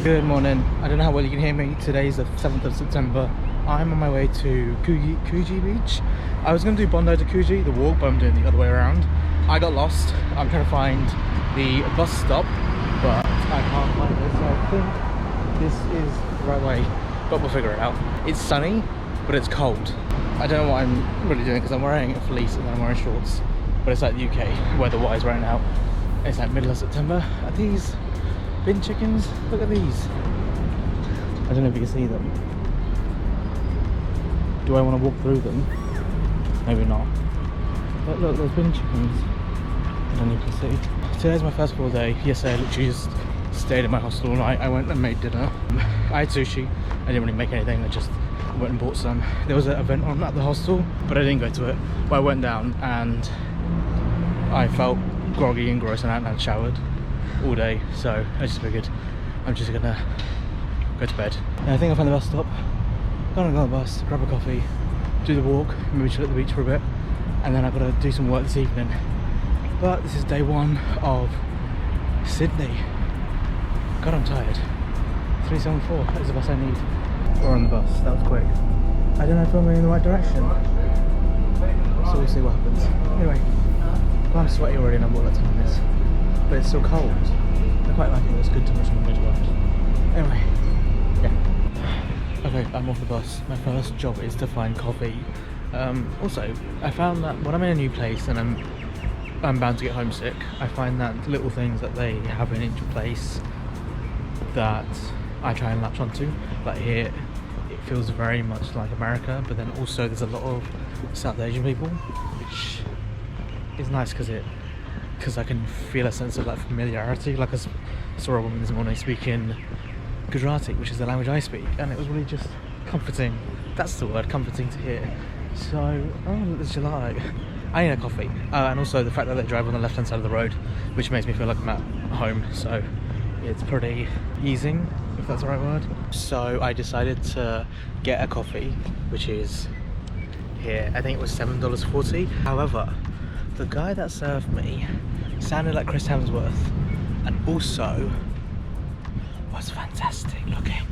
Good morning. I don't know how well you can hear me. Today's the 7th of September. I'm on my way to Coogee Beach. I was going to do Bondi to Coogee, the walk, but I'm doing the other way around. I got lost. I'm trying to find the bus stop, but I can't find it. So I think this is the right way, but we'll figure it out. It's sunny, but it's cold. I don't know what I'm really doing because I'm wearing a fleece and I'm wearing shorts, but it's like the UK weather-wise right now. It's like middle of September. Are these bin chickens? Look at these. I don't know if you can see them. Do I want to walk through them? Maybe not. But look, there's bin chickens. I don't know if you can see. Today's my first full day. Yesterday I literally just stayed at my hostel all night. I went and made dinner. I had sushi. I didn't really make anything. I just went and bought some. There was an event on at the hostel, but I didn't go to it. But I went down and I felt groggy and gross and I hadn't showered all day, so I just figured I'm just gonna go to bed. And I think I found the bus stop. Gonna go on the bus, grab a coffee, do the walk, maybe chill at the beach for a bit, and then I've got to do some work this evening. But this is day one of Sydney. God, I'm tired. 374, that is the bus I need. We're on the bus, that was quick. I don't know if I'm going in the right direction, so we'll see what happens. Anyway, well, I'm sweaty already and I've walked that time this, but it's still cold. I quite like it, it's good to much more good around. Anyway, yeah. Okay, I'm off the bus. My first job is to find coffee. Also, I found that when I'm in a new place and I'm bound to get homesick, I find that little things that they have in each place that I try and latch onto. Like here, it feels very much like America, but then also there's a lot of South Asian people, which is nice because I can feel a sense of like familiarity. Like I saw a woman this morning speaking Gujarati, which is the language I speak, and it was really just comforting. That's the word, comforting to hear. So, oh, there's gelato. I need a coffee. And also the fact that they drive on the left hand side of the road, which makes me feel like I'm at home, so it's pretty easing, if that's the right word. So I decided to get a coffee, which is here. I think it was $7.40. However, the guy that served me sounded like Chris Hemsworth and also was fantastic looking,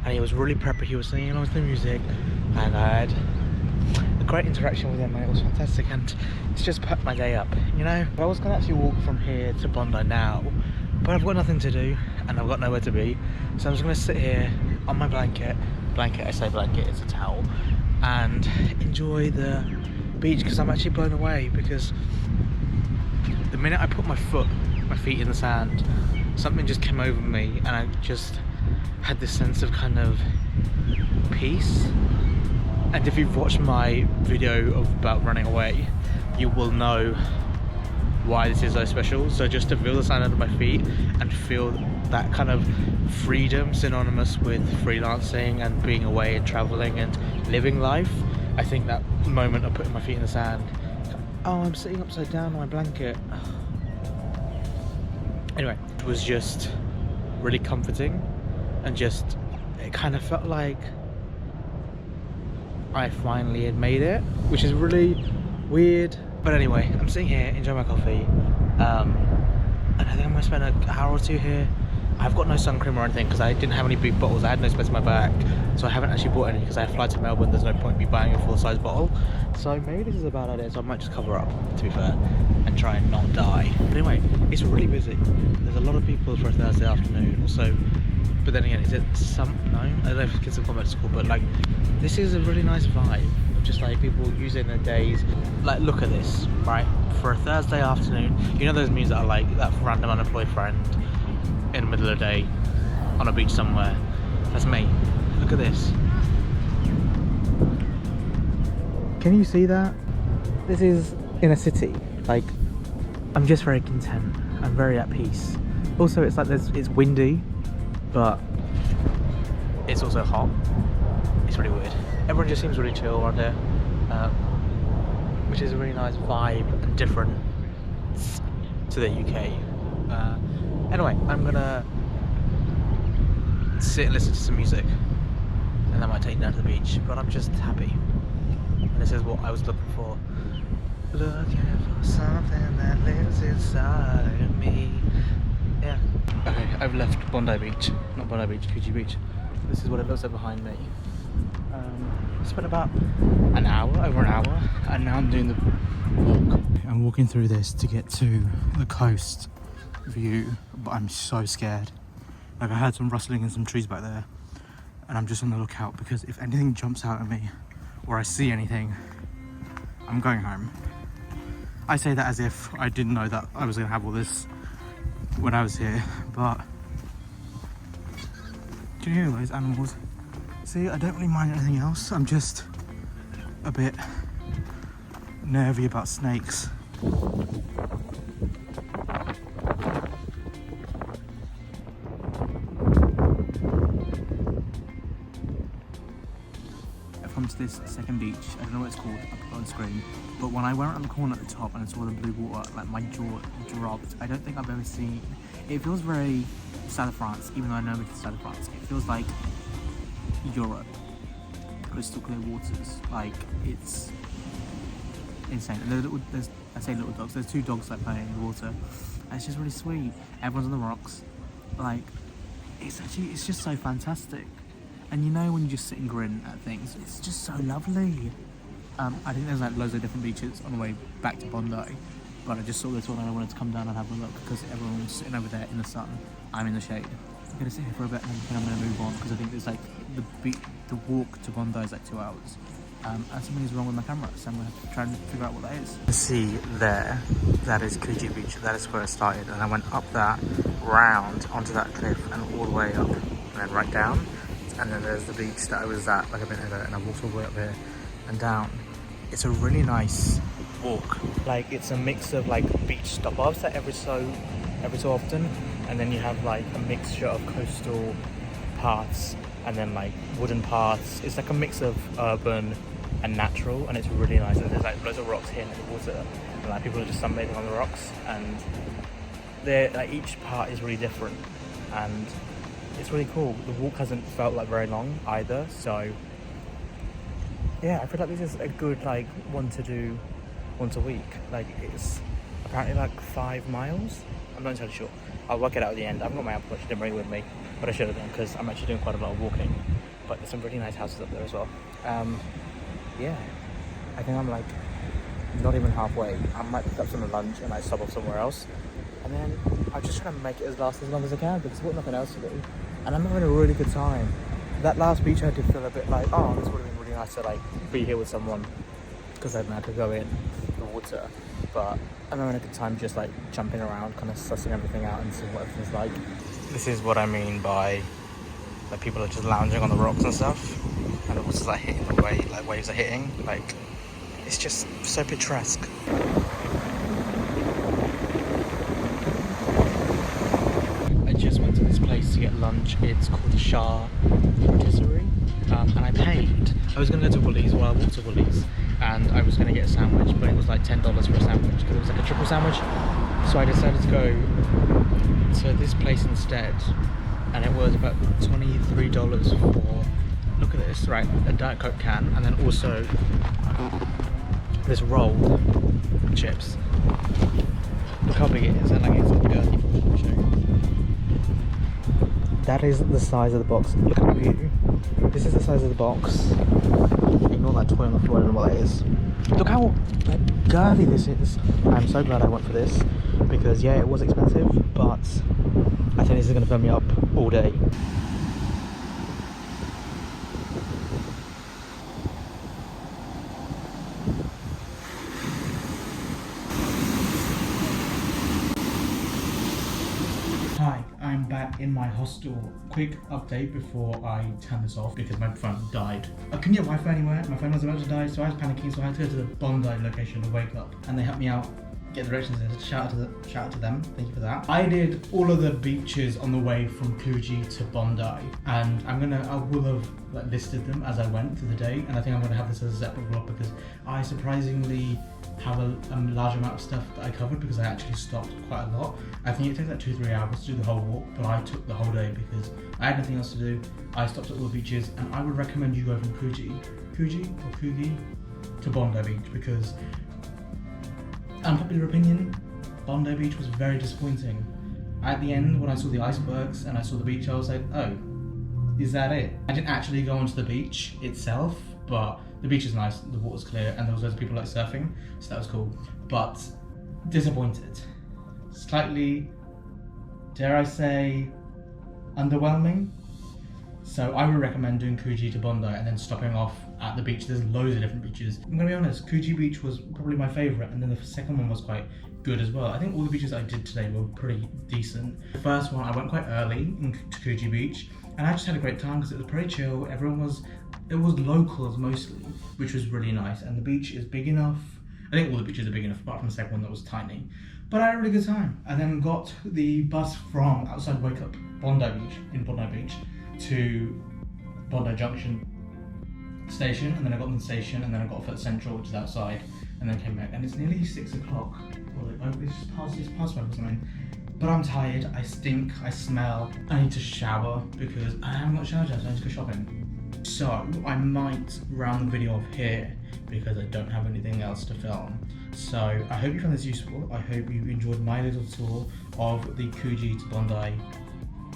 and he was really preppy. He was singing along to the music and I had a great interaction with him and it was fantastic, and it's just put my day up, you know. I was going to actually walk from here to Bondi now, but I've got nothing to do and I've got nowhere to be, so I'm just going to sit here on my blanket, I say blanket, it's a towel, and enjoy the beach, because I'm actually blown away. Because the minute I put my feet in the sand, something just came over me and I just had this sense of kind of peace. And if you've watched my video about running away, you will know why this is so special. So just to feel the sand under my feet and feel that kind of freedom synonymous with freelancing and being away and traveling and living life, I think that moment of putting my feet in the sand, oh, I'm sitting upside down on my blanket. Anyway, it was just really comforting, and just, it kind of felt like I finally had made it, which is really weird. But anyway, I'm sitting here enjoying my coffee, and I think I'm gonna spend an hour or two here. I've got no sun cream or anything because I didn't have any big bottles. I had no space in my bag, so I haven't actually bought any because I fly to Melbourne. There's no point in me buying a full-size bottle, so maybe this is a bad idea, so I might just cover up, to be fair, and try and not die. But anyway, it's really busy. There's a lot of people for a Thursday afternoon also, but then again, is it no, I don't know if kids have gone back to school, but like, this is a really nice vibe of just like people using their days. Like, look at this, right? For a Thursday afternoon, you know those memes that are like that random unemployed friend in the middle of the day on a beach somewhere? That's me. Look at this. Can you see that? This is in a city. Like, I'm just very content. I'm very at peace. Also, it's like it's windy, but it's also hot. It's really weird. Everyone just seems really chill around here, which is a really nice vibe and different to the UK. Anyway, I'm gonna sit and listen to some music, and that might take me down to the beach, but I'm just happy. And this is what I was looking for. Looking for something that lives inside of me. Yeah. Okay, I've left Bondi Beach, not Bondi Beach, Coogee Beach. This is what it looks like behind me. I spent about over an hour, and now I'm doing the walk. I'm walking through this to get to the coast view, but I'm so scared. Like, I heard some rustling in some trees back there, and I'm just on the lookout because if anything jumps out at me or I see anything, I'm going home. I say that as if I didn't know that I was gonna have all this when I was here, but can you hear those animals? See, I don't really mind anything else. I'm just a bit nervy about snakes. I've come to this second beach. I don't know what it's called, I'll put it on screen. But when I went around the corner at the top and I saw the blue water, like, my jaw dropped. I don't think I've ever seen. It feels very South of France, even though I know it's South of France. It feels like Europe. Crystal clear waters. Like, it's insane. And I say little dogs. There's two dogs like playing in the water. And it's just really sweet. Everyone's on the rocks. Like, it's just so fantastic. And you know when you just sit and grin at things, it's just so lovely. I think there's like loads of different beaches on the way back to Bondi, but I just saw this one and I wanted to come down and have a look because everyone's sitting over there in the sun. I'm in the shade. I'm gonna sit here for a bit and then I'm gonna move on because I think there's like the walk to Bondi is like 2 hours. And something is wrong with my camera, so I'm gonna have to try and figure out what that is. See there, that is Coogee Beach. That is where I started, and I went up that, round onto that cliff, and all the way up, and then right down. And then there's the beach that I was at like a minute ago, and I walked all the way up here and down. It's a really nice walk. Like, it's a mix of like beach stop-offs that every so often, and then you have like a mixture of coastal paths and then like wooden paths. It's like a mix of urban and natural, and it's really nice. And there's like loads of rocks here in the water, and like people are just sunbathing on the rocks, and they're like, each part is really different, and it's really cool. The walk hasn't felt like very long either, so yeah, I feel like this is a good like one to do once a week. Like, it's apparently like 5 miles. I'm not entirely sure. I'll work it out at the end. I've got my Apple Watch, didn't bring it with me, but I should have done because I'm actually doing quite a lot of walking. But there's some really nice houses up there as well. Yeah, I think I'm like not even halfway. I might pick up some lunch and I stop off somewhere else, and then I'm just trying to make it last as long as I can because I've got nothing else to do, and I'm having a really good time. That last beach I did feel a bit like, oh, this would have been really nice to like be here with someone because I hadn't had to go in the water, but I'm having a good time just like jumping around, kind of sussing everything out and seeing what everything's like. This is what I mean by like people are just lounging on the rocks and stuff, and it was like hitting the wave, like waves are hitting, like it's just so picturesque. I just went to this place to get lunch. It's called the Shah Patisserie, and I paid. I was going to go to Woolies, well I walked to Woolies, and I was going to get a sandwich, but it was like $10 for a sandwich because it was like a triple sandwich. So I decided to go to this place instead, and it was about $23 for, look at this, right, a Diet Coke can, and then also this rolled chips. Look how big it is, and like it's a girthy portion. Let me show you. That is the size of the box. Look at the view. This is the size of the box. Ignore that toy on the floor, I don't know what that is. Look how like, girthy this is. I'm so glad I went for this because yeah, it was expensive, but I think this is going to fill me up all day. Hi, I'm back in my hostel. Quick update before I turn this off because my phone died. I couldn't get Wi-Fi anywhere, my phone was about to die, so I was panicking, so I had to go to the Bondi location to wake up, and they helped me out, get directions in. Shout out to them, thank you for that. I did all of the beaches on the way from Coogee to Bondi, and I will have like, listed them as I went through the day, and I think I'm gonna have this as a separate vlog because I surprisingly have a large amount of stuff that I covered because I actually stopped quite a lot. I think it takes like 2-3 hours to do the whole walk, but I took the whole day because I had nothing else to do. I stopped at all the beaches, and I would recommend you go from Coogee to Bondi Beach because, unpopular opinion, Bondi Beach was very disappointing. At the end, when I saw the icebergs and I saw the beach, I was like, oh, is that it? I didn't actually go onto the beach itself, but the beach is nice, the water's clear, and there was loads of people like surfing, so that was cool. But disappointed. Slightly, dare I say, underwhelming. So I would recommend doing Coogee to Bondi and then stopping off at the beach. There's loads of different beaches. I'm gonna be honest, Coogee Beach was probably my favourite, and then the second one was quite good as well. I think all the beaches I did today were pretty decent. The first one, I went quite early to Coogee Beach, and I just had a great time because it was pretty chill. It was locals mostly, which was really nice, and the beach is big enough. I think all the beaches are big enough, apart from the second one that was tiny. But I had a really good time. I then got the bus from outside Wake Up Bondi Beach to Bondi Junction station, and then I got on the station, and then I got off at Central, which is outside, and then came back. And it's nearly 6 o'clock. Well, it's past 5 or something. But I'm tired, I stink, I smell. I need to shower because I haven't got showered yet, so I need to go shopping. So I might round the video off here because I don't have anything else to film. So I hope you found this useful. I hope you enjoyed my little tour of the Coogee to Bondi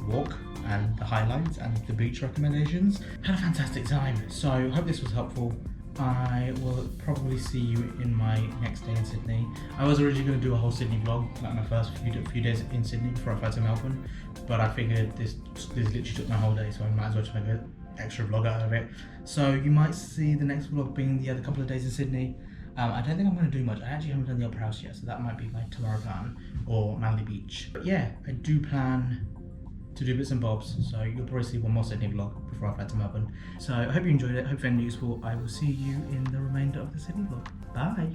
walk and the highlights and the beach recommendations. Had a fantastic time. So I hope this was helpful. I will probably see you in my next day in Sydney. I was originally going to do a whole Sydney vlog, like my first few days in Sydney before I flew to Melbourne, but I figured this literally took my whole day, so I might as well just make an extra vlog out of it. So you might see the next vlog being the other couple of days in Sydney. I don't think I'm going to do much. I actually haven't done the Opera House yet, so that might be my tomorrow plan, or Manly Beach. But yeah, I do plan to do bits and bobs, so you'll probably see one more Sydney vlog before I fly to Melbourne. So I hope you enjoyed it, hope you found it useful. I will see you in the remainder of the Sydney vlog. Bye!